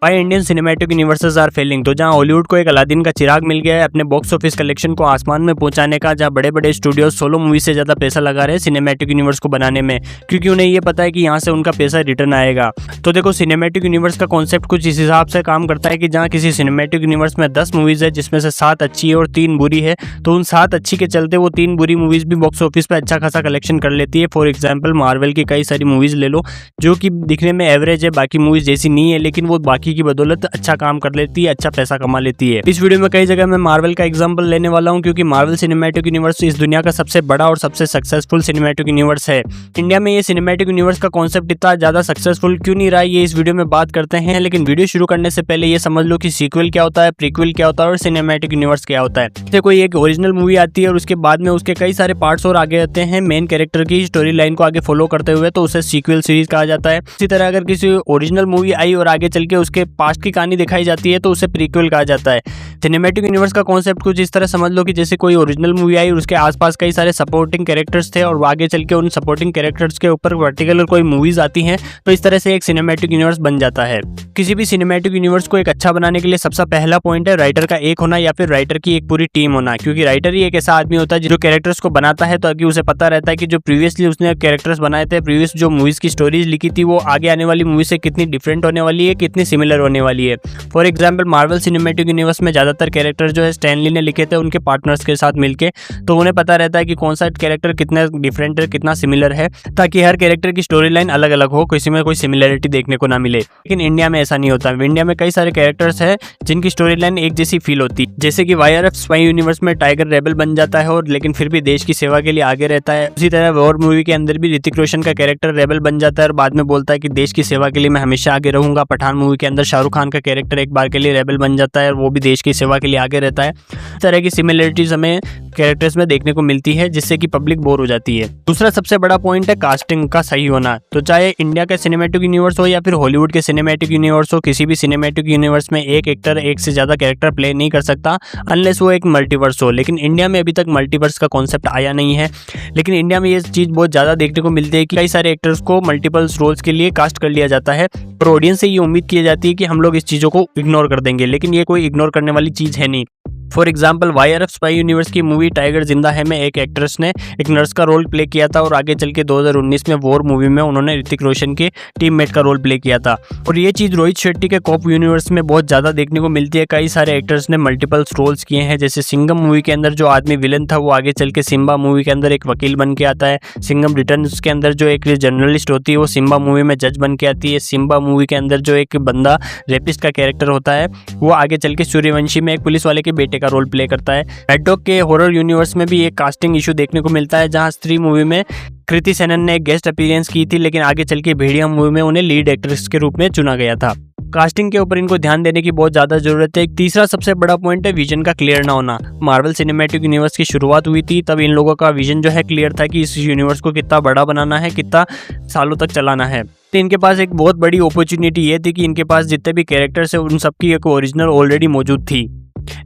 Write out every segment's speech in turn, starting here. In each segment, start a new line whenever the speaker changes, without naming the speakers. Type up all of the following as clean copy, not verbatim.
Y Indian cinematic universes are failing. तो जहां Hollywood को एक अलादीन का चिराग मिल गया है अपने बॉक्स ऑफिस कलेक्शन को आसमान में पहुंचाने का, जहां बड़े बड़े स्टूडियो सोलो मूवी से ज्यादा पैसा लगा रहे हैं सिनेमैटिक यूनिवर्स को बनाने में, क्योंकि उन्हें ये पता है कि यहाँ से उनका पैसा रिटर्न आएगा। तो देखो सिनेमैटिक यूनिवर्स का कॉन्सेप्ट कुछ इस हिसाब से काम करता है कि जहाँ किसी सिनेमैटिक यूनिवर्स में 10 मूवीज है जिसमें से 7 अच्छी है और 3 बुरी है, तो उन 7 अच्छी के चलते वो 3 बुरी मूवीज भी बॉक्स ऑफिस पे अच्छा खासा कलेक्शन कर लेती है। फॉर एग्जाम्पल मार्वल की कई सारी मूवीज ले लो जो कि दिखने में एवरेज है, बाकी मूवीज जैसी नहीं है, लेकिन वो बाकी की बदौलत अच्छा काम कर लेती है, अच्छा पैसा कमा लेती है। इस वीडियो में कई जगह मैं मार्वल का एग्जांपल लेने वाला हूं, क्योंकि मार्वल सिनेमैटिक यूनिवर्स इस दुनिया का सबसे बड़ा और सबसे सक्सेसफुल सिनेमैटिक यूनिवर्स है। इंडिया में ये सिनेमैटिक यूनिवर्स का कॉन्सेप्ट इतना ज्यादा सक्सेसफुल क्यों नहीं रहा है, ये इस वीडियो में बात करते हैं। लेकिन वीडियो शुरू करने से पहले ये समझ लो कि सीक्वल क्या होता है, प्रीक्वल क्या होता है और सिनेमैटिक यूनिवर्स क्या होता है। जैसे कोई एक ओरिजिनल मूवी आती है और उसके बाद में उसके कई सारे पार्ट्स और आगे आते हैं मेन कैरेक्टर की स्टोरी लाइन को आगे फॉलो करते हुए, तो उसे सीक्वल सीरीज कहा जाता है। इसी तरह अगर किसी ओरिजिनल मूवी आई और आगे चल के उसके पास्ट की कहानी दिखाई जाती है तो उसे प्रीक्वल कहा जाता है। सिनेमैटिक यूनिवर्स का कॉन्सेप्ट कुछ इस तरह समझ लो कि जैसे कोई ओरिजिनल मूवी आई और उसके आसपास कई सारे सपोर्टिंग कैरेक्टर्स थे और आगे चल के उन सपोर्टिंग कैरेक्टर्स के ऊपर वर्टिकल कोई मूवीज आती हैं, तो इस तरह से एक सिनेमैटिक यूनिवर्स बन जाता है। किसी भी सिनेमैटिक यूनिवर्स को एक अच्छा बनाने के लिए सबसे पहला पॉइंट है राइटर का एक होना या फिर राइटर की एक पूरी टीम होना, क्योंकि राइटर ही एक ऐसा आदमी होता है जो कैरेक्टर्स को बनाता है, ताकि उसे पता रहता है कि जो प्रीवियसली उसने कैरेक्टर्स बनाए थे, प्रीवियस जो मूवीज की स्टोरीज लिखी थी, वो आगे आने वाली मूवी से कितनी डिफरेंट होने वाली है, कितनी सिमिलर होने वाली है। For example Marvel cinematic universe में ज्यादातर कैरेक्टर जो है स्टैन ली ने लिखे थे उनके पार्टनर्स के साथ मिलके, तो उन्हें पता रहता है कि कौन सा कैरेक्टर कितना डिफरेंट है, कितना सिमिलर है, ताकि हर कैरेक्टर की स्टोरी लाइन अलग अलग हो, किसी में कोई सिमिलरिटी देखने को ना मिले। लेकिन इंडिया में ऐसा नहीं होता। इंडिया में कई सारे कैरेक्टर्स हैं जिनकी स्टोरी लाइन एक जैसी फील होती है, जैसे कि वाईआरएफ स्पाई यूनिवर्स में टाइगर रेबल बन जाता है और लेकिन फिर भी देश की सेवा के लिए आगे रहता है। उसी तरह वॉर मूवी के अंदर भी ऋतिक रोशन का कैरेक्टर रेबल बन जाता है और बाद में बोलता है कि देश की सेवा के लिए मैं हमेशा आगे रहूंगा। पठान मूवी के अंदर शाहरुख खान का कैरेक्टर एक बार के लिए रेबल बन जाता है और वो भी देश की सेवा के लिए आगे रहता है। इस तरह की सिमिलरिटीज हमें कैरेक्टर्स में देखने को मिलती है, जिससे कि पब्लिक बोर हो जाती है। दूसरा सबसे बड़ा पॉइंट है कास्टिंग का सही होना। तो चाहे इंडिया का सिनेमैटिक यूनिवर्स हो या फिर हॉलीवुड के सिनेमैटिक यूनिवर्स हो, किसी भी सिनेमैटिक यूनिवर्स में एक एक्टर एक से ज्यादा कैरेक्टर प्ले नहीं कर सकता अनलेस वो एक मल्टीवर्स हो। लेकिन इंडिया में अभी तक मल्टीवर्स का कॉन्सेप्ट आया नहीं है। लेकिन इंडिया में ये चीज बहुत ज्यादा देखने को मिलती है कि कई सारे एक्टर्स को मल्टीपल रोल्स के लिए कास्ट कर लिया जाता है और ऑडियंस से ये उम्मीद की जाती है कि हम लोग इस चीजों को इग्नोर कर देंगे, लेकिन ये कोई इग्नोर करने वाली चीज है नहीं। For example YRF spy universe की मूवी टाइगर जिंदा है में एक एक्ट्रेस ने एक नर्स का रोल प्ले किया था और आगे चल के 2019 में वॉर मूवी में उन्होंने ऋतिक रोशन के टीममेट का रोल प्ले किया था। और ये चीज रोहित शेट्टी के कॉप यूनिवर्स में बहुत ज्यादा देखने को मिलती है। कई सारे एक्टर्स ने मल्टीपल रोल्स किए हैं, जैसे सिंघम मूवी के अंदर जो आदमी विलन था वो आगे चल के सिम्बा मूवी के अंदर एक वकील बन के आता है। सिंघम रिटर्न्स के अंदर जो एक जर्नलिस्ट होती है वो सिम्बा मूवी में जज बन के आती है। सिम्बा मूवी के अंदर जो एक बंदा रेपिस्ट का कैरेक्टर होता है वो आगे चल के सूर्यवंशी में एक पुलिस वाले के बेटे का रोल प्ले करता है। रेड डॉग के हॉरर यूनिवर्स में भी एक कास्टिंग इशू देखने को मिलता है, जहां स्त्री मूवी में कृति सेनन ने एक गेस्ट अपीयरेंस की थी, लेकिन आगे चल के भेड़िया मूवी में उन्हें लीड एक्ट्रेस के रूप में चुना गया था। कास्टिंग के ऊपर इनको ध्यान देने की बहुत ज्यादा जरूरत है। तीसरा सबसे बड़ा पॉइंट है विजन का क्लियर ना होना। मार्वल सिनेमैटिक यूनिवर्स की शुरुआत हुई थी तब इन लोगों का विजन जो है क्लियर था कि इस यूनिवर्स को कितना बड़ा बनाना है, कितना सालों तक चलाना है। तो इनके पास एक बहुत बड़ी अपॉर्चुनिटी ये थी कि इनके पास जितने भी कैरेक्टर्स है उन सबकी एक ओरिजिनल ऑलरेडी मौजूद थी।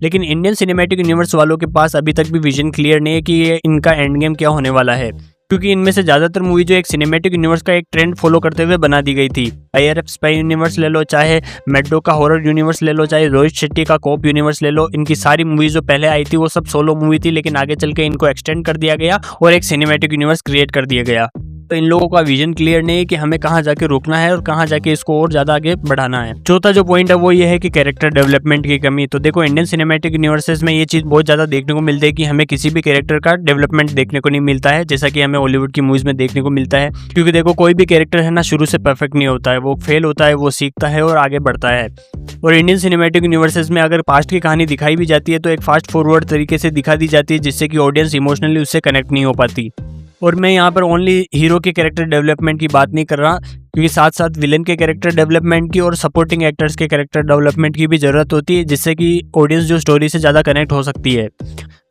लेकिन इंडियन सिनेमैटिक यूनिवर्स वालों के पास अभी तक भी विजन क्लियर नहीं है कि ये इनका एंड गेम क्या होने वाला है, क्योंकि इनमें से ज्यादातर मूवी जो एक सिनेमैटिक यूनिवर्स का एक ट्रेंड फॉलो करते हुए बना दी गई थी। वाईआरएफ स्पाई यूनिवर्स ले लो, चाहे मेड्डो का हॉरर यूनिवर्स ले लो, चाहे रोहित शेट्टी का कॉप यूनिवर्स ले लो, इनकी सारी मूवीज जो पहले आई थी वो सब सोलो मूवी थी, लेकिन आगे चल के इनको एक्सटेंड कर दिया गया और एक सिनेमैटिक यूनिवर्स क्रिएट कर दिया गया। तो इन लोगों का विजन क्लियर नहीं है कि हमें कहाँ जाके रुकना है और कहाँ जाके इसको और ज्यादा आगे बढ़ाना है। चौथा जो पॉइंट है वो ये है कि कैरेक्टर डेवलपमेंट की कमी। तो देखो इंडियन सिनेमैटिक यूनिवर्सेस में ये चीज बहुत ज्यादा देखने को मिलती है कि हमें किसी भी कैरेक्टर का डेवलपमेंट देखने को नहीं मिलता है, जैसा कि हमें हॉलीवुड की मूवीज में देखने को मिलता है। क्योंकि देखो कोई भी कैरेक्टर है ना शुरू से परफेक्ट नहीं होता है, वो फेल होता है, वो सीखता है और आगे बढ़ता है। और इंडियन सिनेमैटिक यूनिवर्सेस में अगर पास्ट की कहानी दिखाई भी जाती है तो एक फास्ट फॉरवर्ड तरीके से दिखा दी जाती है, जिससे कि ऑडियंस इमोशनली उससे कनेक्ट नहीं हो पाती। और मैं यहाँ पर ओनली हीरो के कैरेक्टर डेवलपमेंट की बात नहीं कर रहा, क्योंकि साथ साथ विलेन के कैरेक्टर डेवलपमेंट की और सपोर्टिंग एक्टर्स के कैरेक्टर डेवलपमेंट की भी जरूरत होती है, जिससे कि ऑडियंस जो स्टोरी से ज़्यादा कनेक्ट हो सकती है।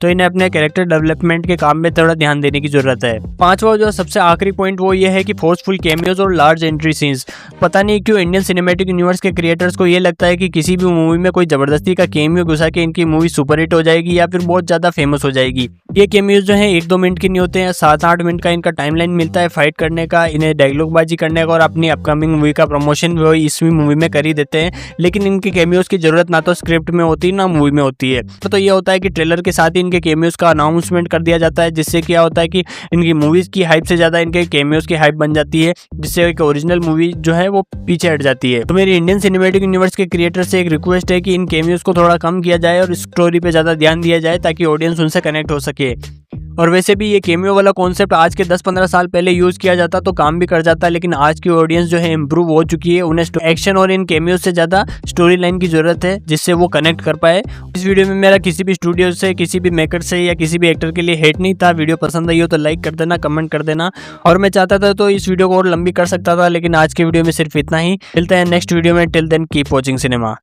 तो इन्हें अपने कैरेक्टर डेवलपमेंट के काम में थोड़ा ध्यान देने की जरूरत है। पांचवा जो सबसे आखिरी पॉइंट वो ये है कि फोर्सफुल कैमियोज और लार्ज एंट्री सीन्स। पता नहीं क्यों इंडियन सिनेमैटिक यूनिवर्स के क्रिएटर्स को ये लगता है कि किसी भी मूवी में कोई जबरदस्ती का कैमियो घुसा के इनकी मूवी सुपरहिट हो जाएगी या फिर बहुत ज़्यादा फेमस हो जाएगी। ये कैमियोज जो है 1-2 मिनट के नहीं होते हैं, 7-8 मिनट का इनका टाइमलाइन मिलता है फाइट करने का, इन्हें डायलॉगबाजी करने का और अपनी अपकमिंग मूवी का प्रमोशन वो इसी मूवी में कर ही देते हैं। लेकिन इनके कैमियोज की जरूरत ना तो स्क्रिप्ट में होती है ना मूवी में होती है। तो ये होता है कि ट्रेलर के साथ ही इनके कैमियोज का अनाउंसमेंट कर दिया जाता है, जिससे क्या होता है कि इनकी मूवीज की हाइप से ज्यादा इनके कैमियोज की हाइप बन जाती है, जिससे एक ओरिजिनल मूवी जो है वो पीछे हट जाती है। तो मेरी इंडियन सिनेमैटिक यूनिवर्स के क्रिएटर से एक रिक्वेस्ट है कि इन कैमियोज को थोड़ा कम किया जाए और स्टोरी पे ज्यादा ध्यान दिया जाए, ताकि ऑडियंस उनसे कनेक्ट हो सके। और वैसे भी ये कैमियो वाला कॉन्सेप्ट आज के 10-15 साल पहले यूज किया जाता तो काम भी कर जाता, लेकिन आज की ऑडियंस जो है इम्प्रूव हो चुकी है, उन्हें एक्शन और इन कैमियो से ज्यादा स्टोरी लाइन की जरूरत है, जिससे वो कनेक्ट कर पाए। इस वीडियो में मेरा किसी भी स्टूडियो से, किसी भी मेकर से या किसी भी एक्टर के लिए हेट नहीं था। वीडियो पसंद आई हो तो लाइक कर देना, कमेंट कर देना, और मैं चाहता था तो इस वीडियो को और लंबी कर सकता था, लेकिन आज के वीडियो में सिर्फ इतना ही। मिलते हैं नेक्स्ट वीडियो में, till then keep watching cinema.